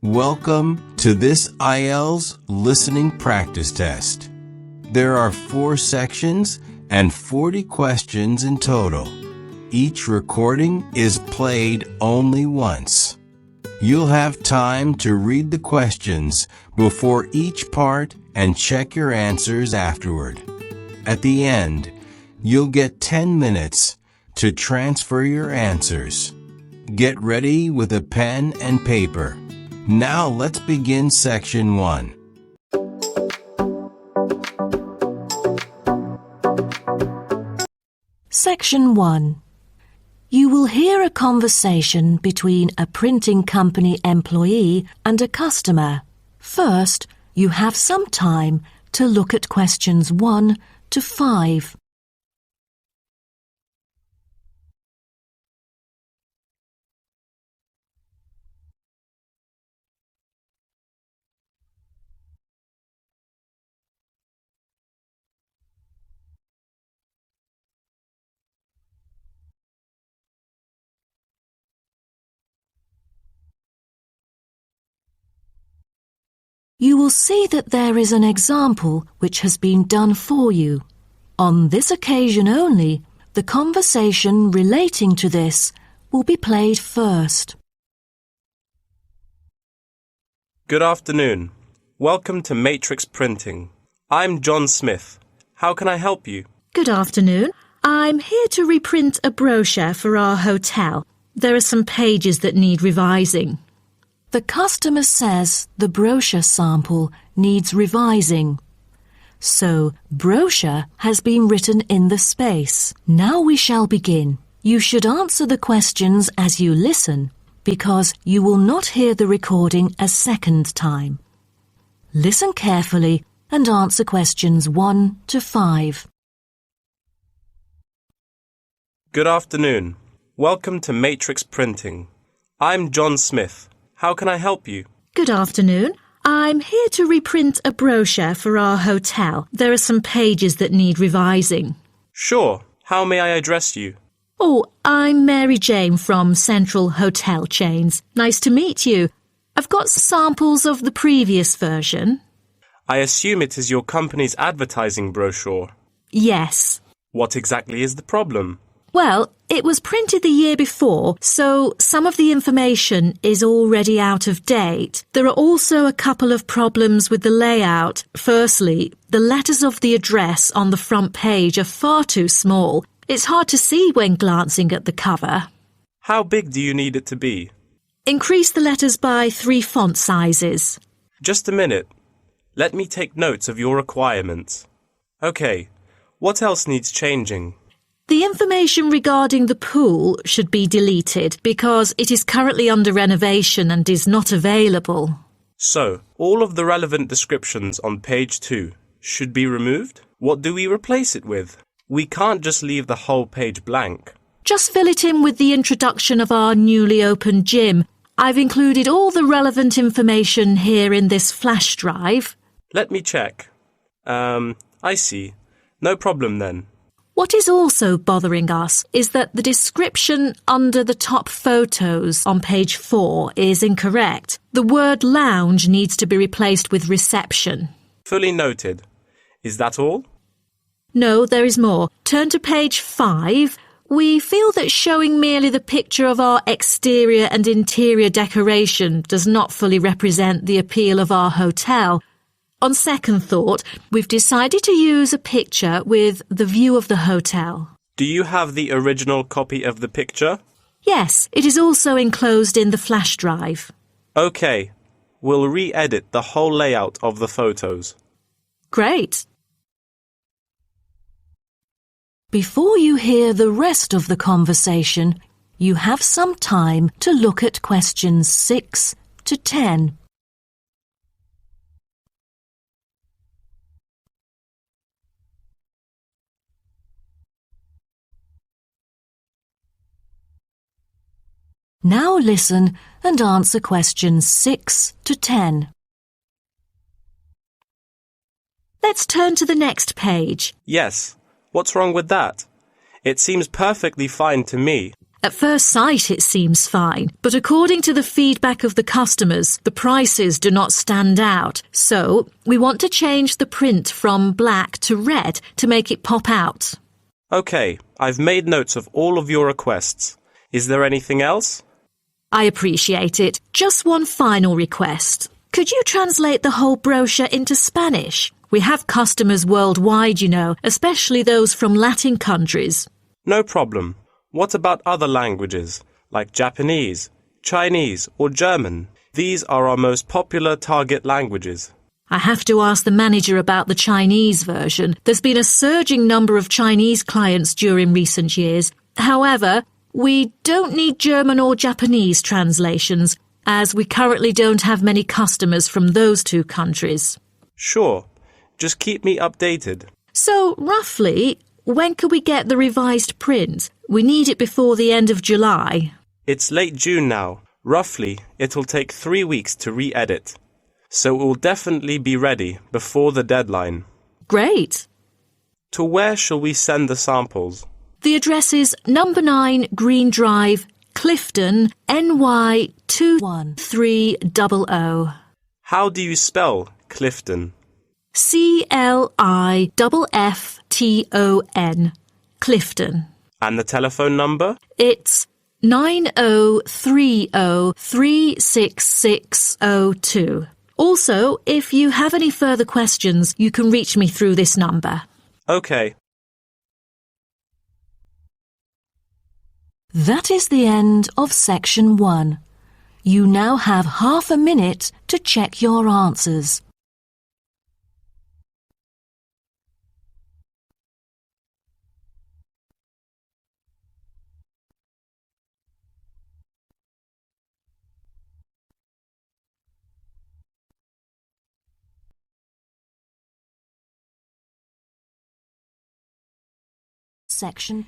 Welcome to this IELTS listening practice test. There are 4 sections and 40 questions in total. Each recording is played only once. You'll have time to read the questions before each part and check your answers afterward. At the end, you'll get 10 minutes to transfer your answers. Get ready with a pen and paper. Now let's begin section 1. Section 1. You will hear a conversation between a printing company employee and a customer. First, you have some time to look at questions 1 to 5. You will see that there is an example which has been done for you. On this occasion only, the conversation relating to this will be played first. Good afternoon. Welcome to Matrix Printing. I'm John Smith. How can I help you? Good afternoon. I'm here to reprint a brochure for our hotel. There are some pages that need revising. The customer says the brochure sample needs revising. So, brochure has been written in the space. Now we shall begin. You should answer the questions as you listen, because you will not hear the recording a second time. Listen carefully and answer questions 1 to 5. Good afternoon. Welcome to Matrix Printing. I'm John Smith. How can I help you? Good afternoon. I'm here to reprint a brochure for our hotel. There are some pages that need revising. Sure. How may I address you? Oh, I'm Mary Jane from Central Hotel Chains. Nice to meet you. I've got samples of the previous version. I assume it is your company's advertising brochure. Yes. What exactly is the problem? Well, it was printed the year before, so some of the information is already out of date. There are also a couple of problems with the layout. Firstly, the letters of the address on the front page are far too small. It's hard to see when glancing at the cover. How big do you need it to be? Increase the letters by 3 font sizes. Just a minute. Let me take notes of your requirements. Okay. What else needs changing? The information regarding the pool should be deleted because it is currently under renovation and is not available. So, all of the relevant descriptions on page 2 should be removed? What do we replace it with? We can't just leave the whole page blank. Just fill it in with the introduction of our newly opened gym. I've included all the relevant information here in this flash drive. Let me check. I see. No problem then. What is also bothering us is that the description under the top photos on page 4 is incorrect. The word lounge needs to be replaced with reception. Fully noted. Is that all? No, there is more. Turn to page 5. We feel that showing merely the picture of our exterior and interior decoration does not fully represent the appeal of our hotel. On second thought, we've decided to use a picture with the view of the hotel. Do you have the original copy of the picture? Yes, it is also enclosed in the flash drive. Okay. We'll re-edit the whole layout of the photos. Great. Before you hear the rest of the conversation, you have some time to look at questions 6 to 10. Now listen and answer questions 6 to 10. Let's turn to the next page. Yes. What's wrong with that? It seems perfectly fine to me. At first sight it seems fine, but according to the feedback of the customers, the prices do not stand out. So we want to change the print from black to red to make it pop out. Okay, I've made notes of all of your requests. Is there anything else? I appreciate it. Just one final request. Could you translate the whole brochure into Spanish? We have customers worldwide, you know, especially those from Latin countries. No problem. What about other languages, like Japanese, Chinese, or German? These are our most popular target languages. I have to ask the manager about the Chinese version. There's been a surging number of Chinese clients during recent years. However, we don't need German or Japanese translations, as we currently don't have many customers from those two countries. Sure. Just keep me updated. So, roughly, when can we get the revised print? We need it before the end of July. It's late June now. Roughly, it'll take 3 weeks to re-edit. So it will definitely be ready before the deadline. Great. To where shall we send the samples? The address is number 9 Green Drive, Clifton, NY 21300. How do you spell Clifton? CLIFFTON, Clifton. And the telephone number? It's 9030366602. Also, if you have any further questions, you can reach me through this number. Okay. That is the end of section 1. You now have half a minute to check your answers.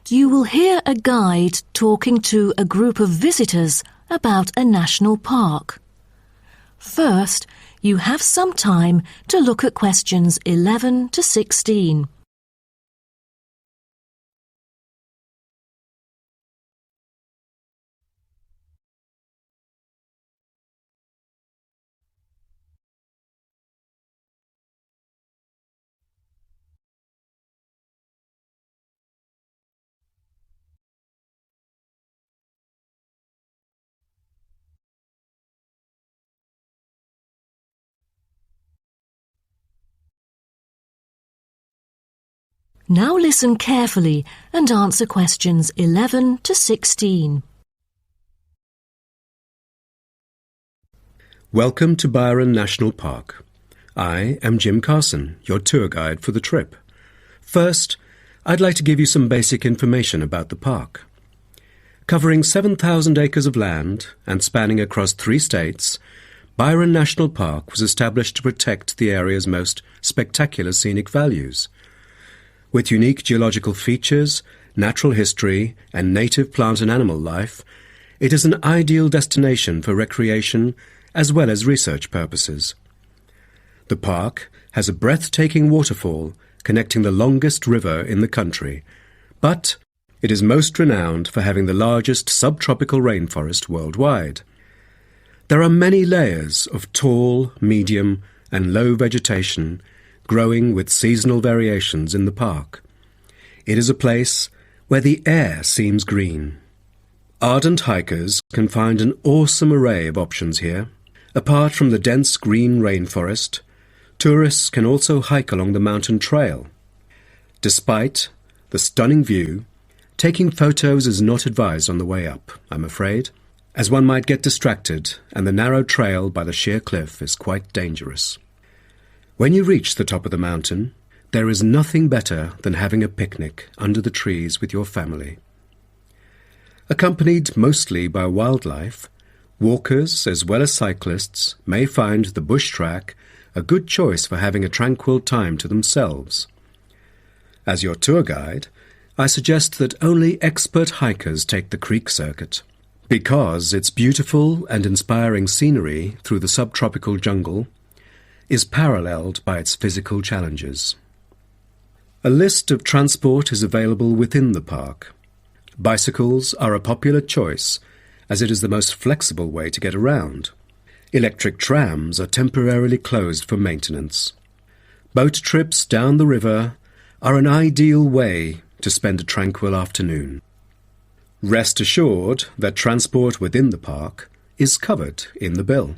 You will hear a guide talking to a group of visitors about a national park. First, you have some time to look at questions 11 to 16. Now listen carefully and answer questions 11 to 16. Welcome to Byron National Park. I am Jim Carson, your tour guide for the trip. First, I'd like to give you some basic information about the park. Covering 7,000 acres of land and spanning across 3 states, Byron National Park was established to protect the area's most spectacular scenic values. With unique geological features, natural history, and native plant and animal life, it is an ideal destination for recreation as well as research purposes. The park has a breathtaking waterfall connecting the longest river in the country, but it is most renowned for having the largest subtropical rainforest worldwide. There are many layers of tall, medium, and low vegetation growing with seasonal variations in the park. It is a place where the air seems green. Ardent hikers can find an awesome array of options here. Apart from the dense green rainforest, tourists can also hike along the mountain trail. Despite the stunning view, taking photos is not advised on the way up, I'm afraid, as one might get distracted and the narrow trail by the sheer cliff is quite dangerous. When you reach the top of the mountain, there is nothing better than having a picnic under the trees with your family. Accompanied mostly by wildlife, walkers as well as cyclists may find the bush track a good choice for having a tranquil time to themselves. As your tour guide, I suggest that only expert hikers take the creek circuit, because its beautiful and inspiring scenery through the subtropical jungle is paralleled by its physical challenges. A list of transport is available within the park. Bicycles are a popular choice as it is the most flexible way to get around. Electric trams are temporarily closed for maintenance. Boat trips down the river are an ideal way to spend a tranquil afternoon. Rest assured that transport within the park is covered in the bill.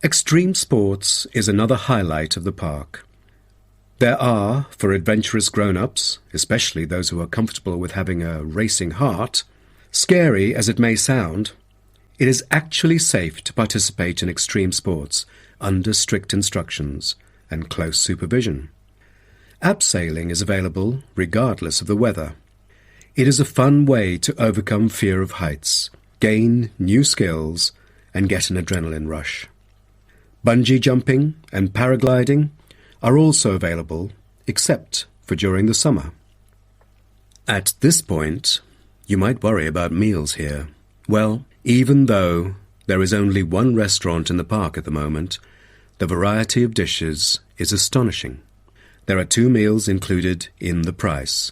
Extreme sports is another highlight of the park. There are, for adventurous grown-ups, especially those who are comfortable with having a racing heart, scary as it may sound, it is actually safe to participate in extreme sports under strict instructions and close supervision. Abseiling is available regardless of the weather. It is a fun way to overcome fear of heights, gain new skills, and get an adrenaline rush. Bungee jumping and paragliding are also available, except for during the summer. At this point, you might worry about meals here. Well, even though there is only one restaurant in the park at the moment, the variety of dishes is astonishing. There are 2 meals included in the price.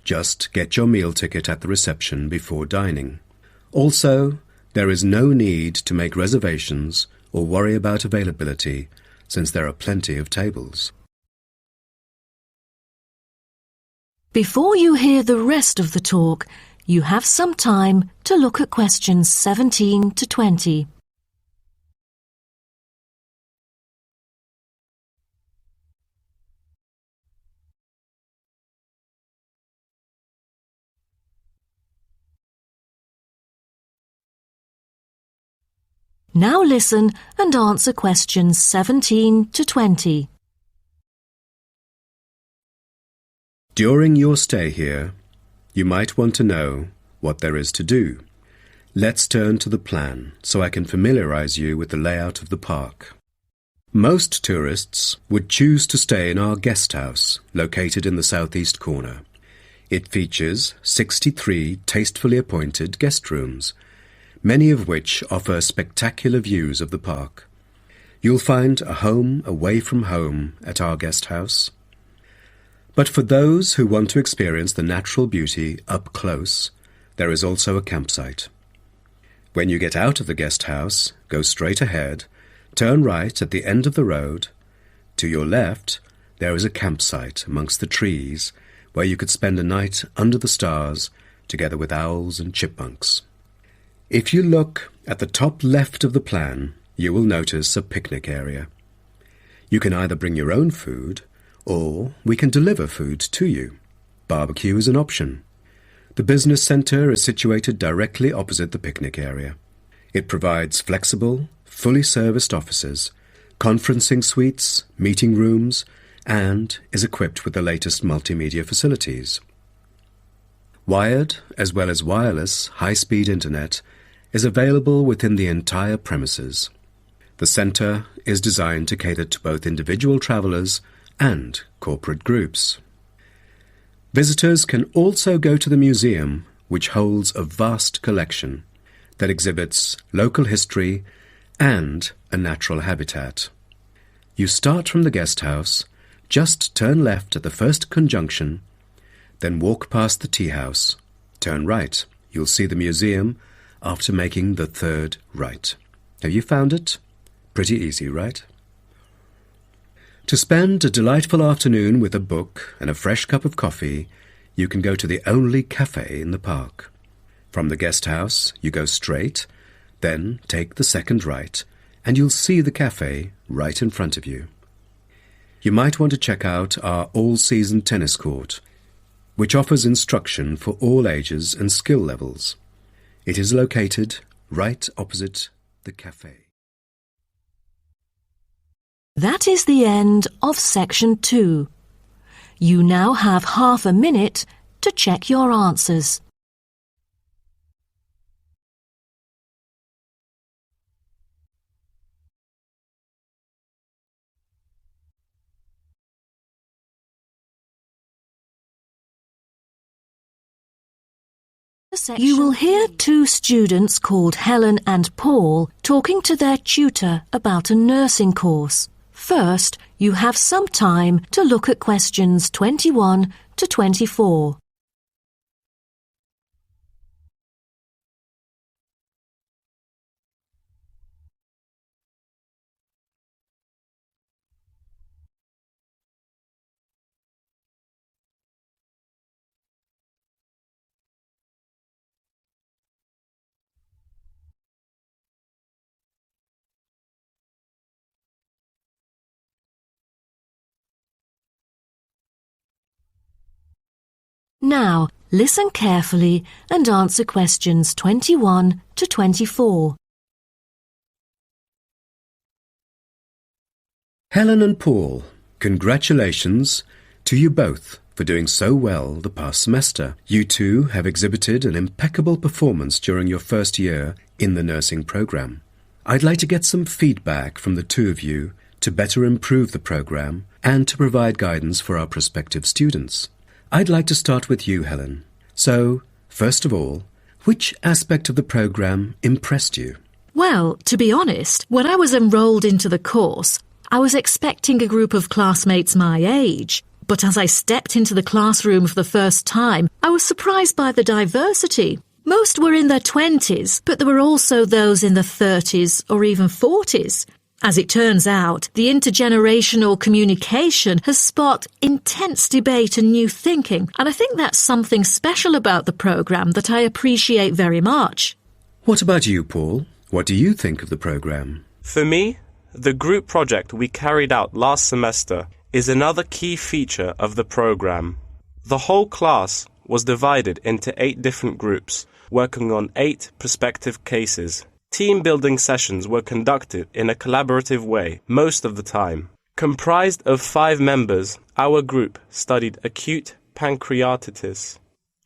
Just get your meal ticket at the reception before dining. Also, there is no need to make reservations or worry about availability, since there are plenty of tables. Before you hear the rest of the talk, you have some time to look at questions 17 to 20. Now listen and answer questions 17 to 20. During your stay here, you might want to know what there is to do. Let's turn to the plan so I can familiarize you with the layout of the park. Most tourists would choose to stay in our guest house, located in the southeast corner. It features 63 tastefully appointed guest rooms, many of which offer spectacular views of the park. You'll find a home away from home at our guest house. But for those who want to experience the natural beauty up close, there is also a campsite. When you get out of the guest house, go straight ahead, turn right at the end of the road. To your left, there is a campsite amongst the trees where you could spend a night under the stars together with owls and chipmunks. If you look at the top left of the plan, you will notice a picnic area. You can either bring your own food, or we can deliver food to you. Barbecue is an option. The business centre is situated directly opposite the picnic area. It provides flexible, fully serviced offices, conferencing suites, meeting rooms, and is equipped with the latest multimedia facilities. Wired, as well as wireless, high-speed internet is available within the entire premises. The centre is designed to cater to both individual travellers and corporate groups. Visitors can also go to the museum, which holds a vast collection that exhibits local history and a natural habitat. You start from the guest house, just turn left at the first conjunction, then walk past the tea house. Turn right. You'll see the museum after making the third right. Have you found it? Pretty easy, right? To spend a delightful afternoon with a book and a fresh cup of coffee, you can go to the only cafe in the park. From the guest house, you go straight, then take the second right, and you'll see the cafe right in front of you. You might want to check out our all-season tennis court, which offers instruction for all ages and skill levels. It is located right opposite the cafe. That is the end of section 2. You now have half a minute to check your answers. You will hear 2 students called Helen and Paul talking to their tutor about a nursing course. First, you have some time to look at questions 21 to 24. Now, listen carefully and answer questions 21 to 24. Helen and Paul, congratulations to you both for doing so well the past semester. You two have exhibited an impeccable performance during your first year in the nursing program. I'd like to get some feedback from the two of you to better improve the program and to provide guidance for our prospective students. I'd like to start with you, Helen. So, first of all, which aspect of the program impressed you? Well, to be honest, when I was enrolled into the course, I was expecting a group of classmates my age. But as I stepped into the classroom for the first time, I was surprised by the diversity. Most were in their 20s, but there were also those in their 30s or even 40s. As it turns out, the intergenerational communication has sparked intense debate and new thinking, and I think that's something special about the programme that I appreciate very much. What about you, Paul? What do you think of the program? For me, the group project we carried out last semester is another key feature of the program. The whole class was divided into 8 different groups, working on 8 prospective cases. Team-building sessions were conducted in a collaborative way most of the time. Comprised of 5 members, our group studied acute pancreatitis.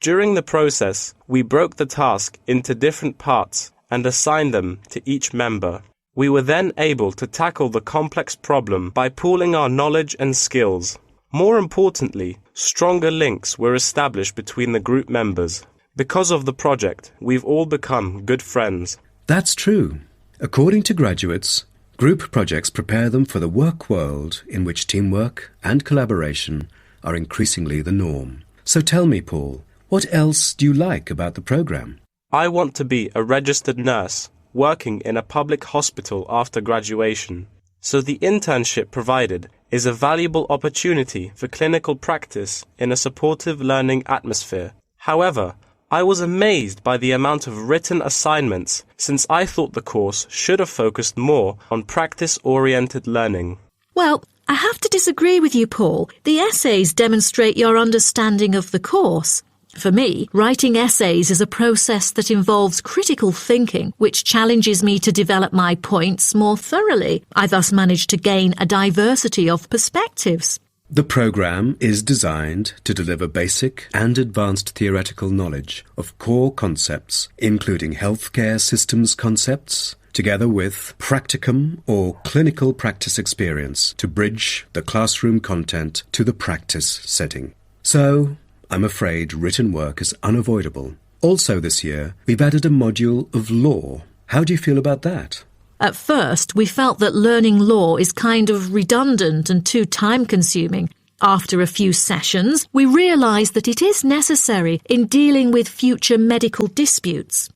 During the process, we broke the task into different parts and assigned them to each member. We were then able to tackle the complex problem by pooling our knowledge and skills. More importantly, stronger links were established between the group members. Because of the project, we've all become good friends. That's true. According to graduates, group projects prepare them for the work world in which teamwork and collaboration are increasingly the norm. So tell me, Paul, what else do you like about the program? I want to be a registered nurse, working in a public hospital after graduation. So the internship provided is a valuable opportunity for clinical practice in a supportive learning atmosphere. However, I was amazed by the amount of written assignments, since I thought the course should have focused more on practice-oriented learning. Well, I have to disagree with you, Paul. The essays demonstrate your understanding of the course. For me, writing essays is a process that involves critical thinking, which challenges me to develop my points more thoroughly. I thus managed to gain a diversity of perspectives. The program is designed to deliver basic and advanced theoretical knowledge of core concepts, including healthcare systems concepts, together with practicum or clinical practice experience to bridge the classroom content to the practice setting. So, I'm afraid written work is unavoidable. Also this year, we've added a module of law. How do you feel about that? At first, we felt that learning law is kind of redundant and too time-consuming. After a few sessions, we realised that it is necessary in dealing with future medical disputes.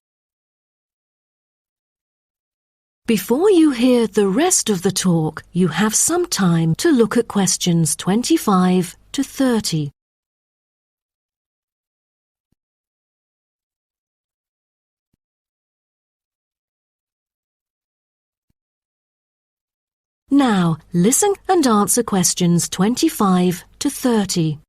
Before you hear the rest of the talk, you have some time to look at questions 25 to 30. Now, listen and answer questions 25 to 30.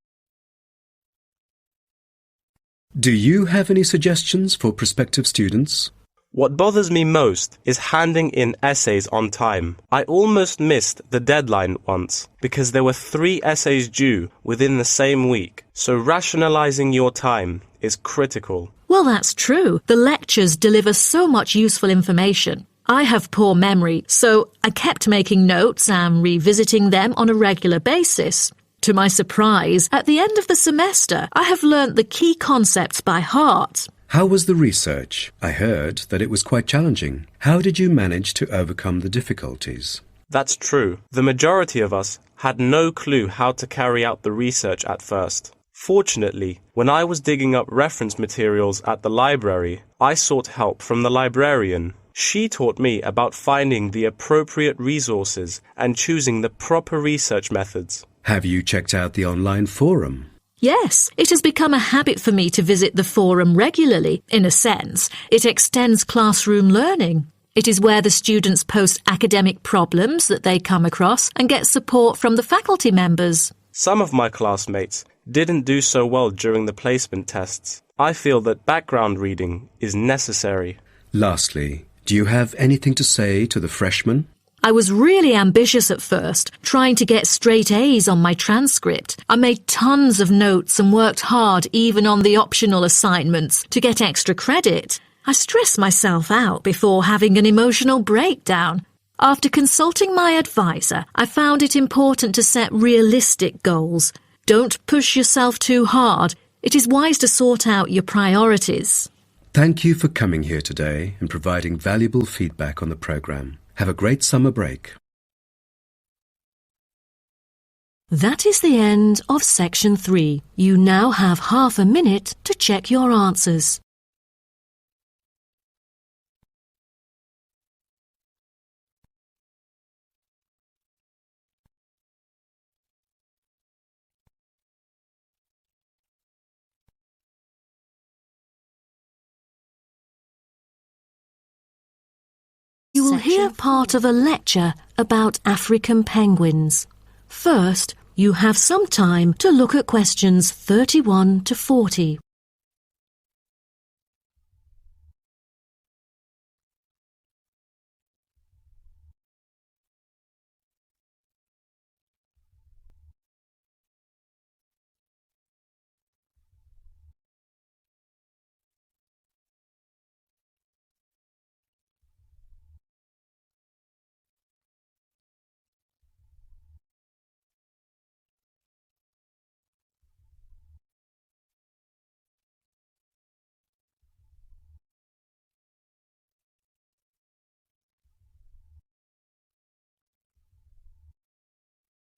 Do you have any suggestions for prospective students? What bothers me most is handing in essays on time. I almost missed the deadline once because there were 3 essays due within the same week, so rationalizing your time is critical. Well, that's true. The lectures deliver so much useful information. I have poor memory, so I kept making notes and revisiting them on a regular basis. To my surprise, at the end of the semester, I have learnt the key concepts by heart. How was the research? I heard that it was quite challenging. How did you manage to overcome the difficulties? That's true. The majority of us had no clue how to carry out the research at first. Fortunately, when I was digging up reference materials at the library, I sought help from the librarian. She taught me about finding the appropriate resources and choosing the proper research methods. Have you checked out the online forum? Yes, it has become a habit for me to visit the forum regularly. In a sense, it extends classroom learning. It is where the students post academic problems that they come across and get support from the faculty members. Some of my classmates didn't do so well during the placement tests. I feel that background reading is necessary. Lastly, do you have anything to say to the freshmen? I was really ambitious at first, trying to get straight A's on my transcript. I made tons of notes and worked hard even on the optional assignments to get extra credit. I stressed myself out before having an emotional breakdown. After consulting my advisor, I found it important to set realistic goals. Don't push yourself too hard. It is wise to sort out your priorities. Thank you for coming here today and providing valuable feedback on the program. Have a great summer break. That is the end of section 3. You now have half a minute to check your answers. You will hear part of a lecture about African penguins. First, you have some time to look at questions 31 to 40.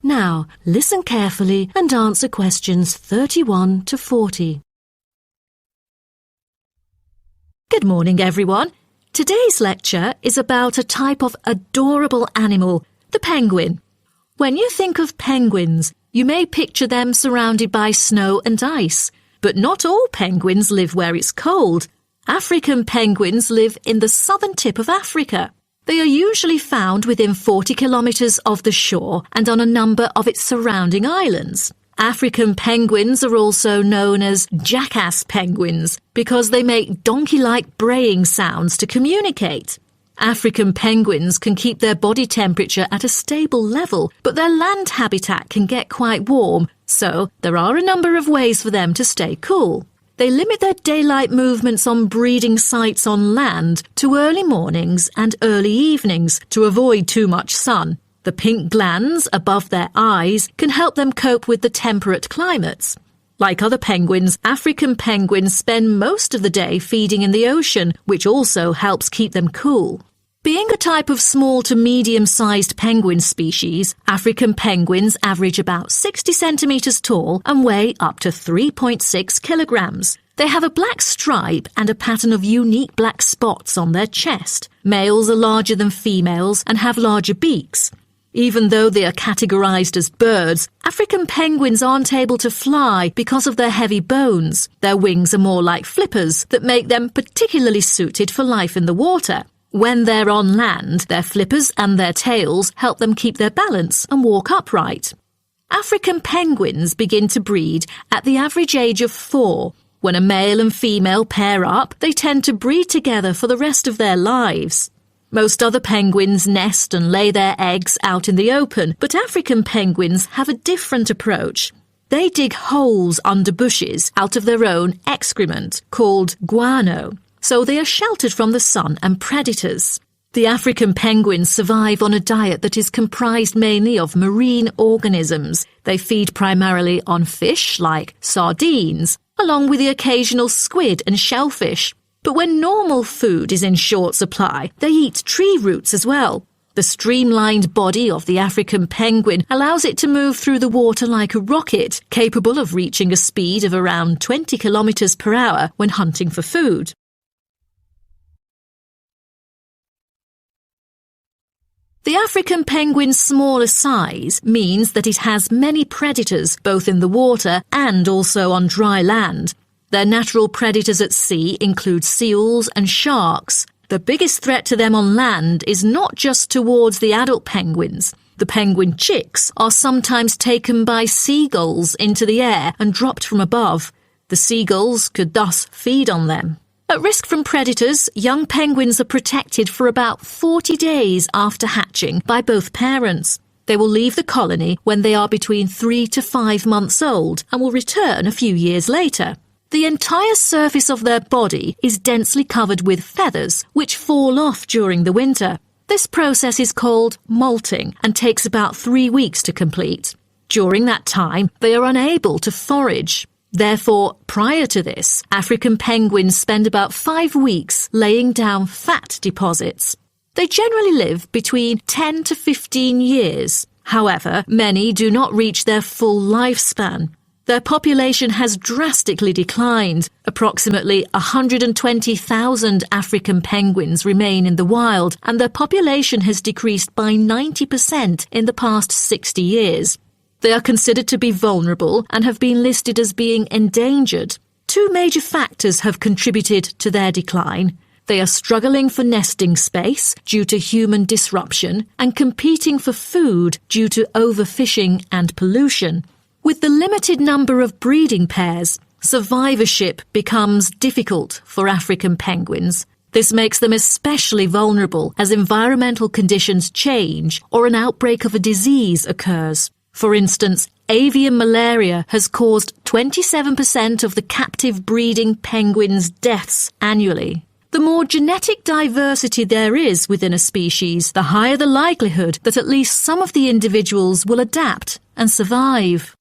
Now, listen carefully and answer questions 31 to 40. Good morning, everyone. Today's lecture is about a type of adorable animal, the penguin. When you think of penguins, you may picture them surrounded by snow and ice. But not all penguins live where it's cold. African penguins live in the southern tip of Africa. They are usually found within 40 kilometres of the shore and on a number of its surrounding islands. African penguins are also known as jackass penguins because they make donkey-like braying sounds to communicate. African penguins can keep their body temperature at a stable level, but their land habitat can get quite warm, so there are a number of ways for them to stay cool. They limit their daylight movements on breeding sites on land to early mornings and early evenings to avoid too much sun. The pink glands above their eyes can help them cope with the temperate climates. Like other penguins, African penguins spend most of the day feeding in the ocean, which also helps keep them cool. Being a type of small to medium-sized penguin species, African penguins average about 60 centimetres tall and weigh up to 3.6 kilograms. They have a black stripe and a pattern of unique black spots on their chest. Males are larger than females and have larger beaks. Even though they are categorized as birds, African penguins aren't able to fly because of their heavy bones. Their wings are more like flippers that make them particularly suited for life in the water. When they're on land, their flippers and their tails help them keep their balance and walk upright. African penguins begin to breed at the average age of 4. When a male and female pair up, they tend to breed together for the rest of their lives. Most other penguins nest and lay their eggs out in the open, but African penguins have a different approach. They dig holes under bushes out of their own excrement, called guano, so they are sheltered from the sun and predators. The African penguins survive on a diet that is comprised mainly of marine organisms. They feed primarily on fish like sardines, along with the occasional squid and shellfish. But when normal food is in short supply, they eat tree roots as well. The streamlined body of the African penguin allows it to move through the water like a rocket, capable of reaching a speed of around 20 kilometers per hour when hunting for food. The African penguin's smaller size means that it has many predators both in the water and also on dry land. Their natural predators at sea include seals and sharks. The biggest threat to them on land is not just towards the adult penguins. The penguin chicks are sometimes taken by seagulls into the air and dropped from above. The seagulls could thus feed on them. At risk from predators, young penguins are protected for about 40 days after hatching by both parents. They will leave the colony when they are between 3 to 5 months old and will return a few years later. The entire surface of their body is densely covered with feathers, which fall off during the winter. This process is called molting and takes about 3 weeks to complete. During that time, they are unable to forage. Therefore, prior to this, African penguins spend about 5 weeks laying down fat deposits. They generally live between 10 to 15 years. However, many do not reach their full lifespan. Their population has drastically declined. Approximately 120,000 African penguins remain in the wild, and their population has decreased by 90% in the past 60 years. They are considered to be vulnerable and have been listed as being endangered. 2 major factors have contributed to their decline. They are struggling for nesting space due to human disruption and competing for food due to overfishing and pollution. With the limited number of breeding pairs, survivorship becomes difficult for African penguins. This makes them especially vulnerable as environmental conditions change or an outbreak of a disease occurs. For instance, avian malaria has caused 27% of the captive breeding penguins' deaths annually. The more genetic diversity there is within a species, the higher the likelihood that at least some of the individuals will adapt and survive.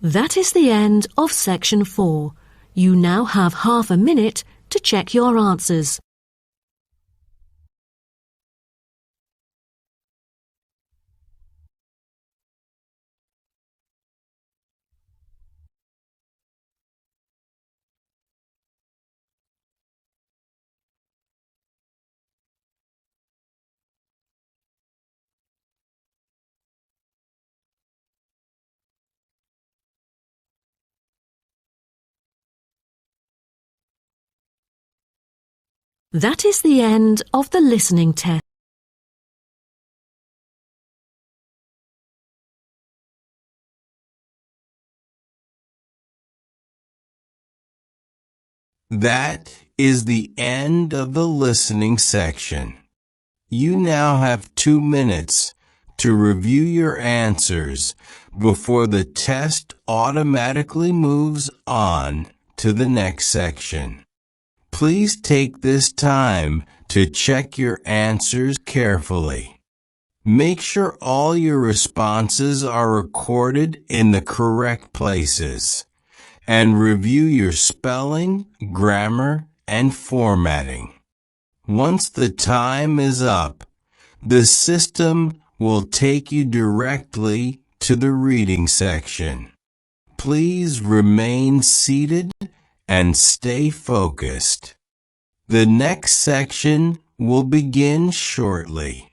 That is the end of section 4. You now have half a minute to check your answers. That is the end of the listening test. That is the end of the listening section. You now have 2 minutes to review your answers before the test automatically moves on to the next section. Please take this time to check your answers carefully. Make sure all your responses are recorded in the correct places, and review your spelling, grammar, and formatting. Once the time is up, the system will take you directly to the reading section. Please remain seated and stay focused. The next section will begin shortly.